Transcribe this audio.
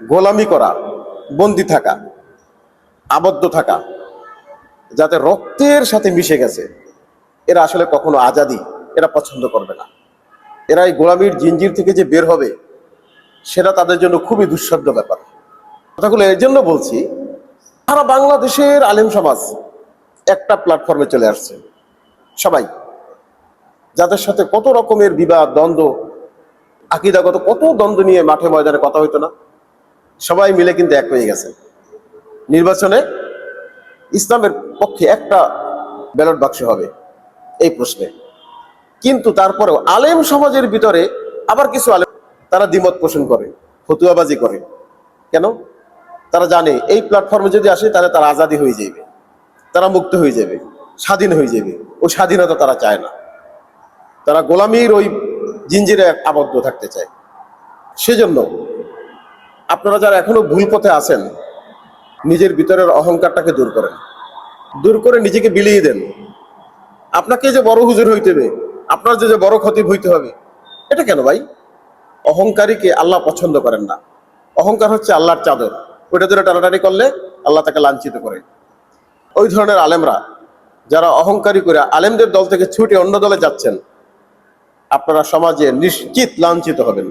গোলামি করা, বন্দি থাকা, আবদ্ধ থাকা, যাতে রক্তের সাথে মিশে গেছে, এরা আসলে কখনো আজাদি এরা পছন্দ করবে না। এরা এই গোলামির জিঞ্জির থেকে যে বের হবে সেটা তাদের জন্য খুবই দুঃসাধ্য ব্যাপার। কথাগুলো এর জন্য বলছি, সারা বাংলাদেশের আলেম সমাজ একটা প্ল্যাটফর্মে চলে আসছে। সবাই, যাদের সাথে কত রকমের বিবাদ, দ্বন্দ্ব, আকীদাগত কত দ্বন্দ্ব নিয়ে মাঠে ময়দানে কথা হইতো না, সবাই মিলে কিন্তু এক হয়ে গেছে। নির্বাচনে ইসলামের পক্ষে একটা ব্যালট বাক্স হবে এই প্রশ্নে। কিন্তু তারপরেও আলেম সমাজের ভিতরে আবার কিছু আলেম তারা দ্বিমত পোষণ করে, ফতুয়াবাজি করে। কেন? তারা জানে এই প্ল্যাটফর্মে যদি আসে তাহলে তারা আজাদি হয়ে যাবে, তারা মুক্ত হয়ে যাবে, স্বাধীন হয়ে যাবে। ওই স্বাধীনতা তারা চায় না, তারা গোলামির ওই জিঞ্জিরে আবদ্ধ থাকতে চায়। সেজন্য আপনারা যারা এখনো ভুল পথে আছেন, নিজের ভিতরের অহংকারটাকে দূর করেন, দূর করে নিজেকে বিলিয়ে দেন। আপনাকে যে বড় হুজুর হইতে হবে, আপনার যে বড় খতিব হইতে হবে, এটা কেন ভাই? অহংকারীকে আল্লাহ পছন্দ করেন না। অহংকার হচ্ছে আল্লাহর চাদর, ওইটা ধরে টানাটানি করলে আল্লাহ তাকে লাঞ্ছিত করে। ওই ধরনের আলেমরা যারা অহংকারী করে আলেমদের দল থেকে ছুটে অন্য দলে যাচ্ছেন, আপনারা সমাজে নিশ্চিত লাঞ্ছিত হবেন।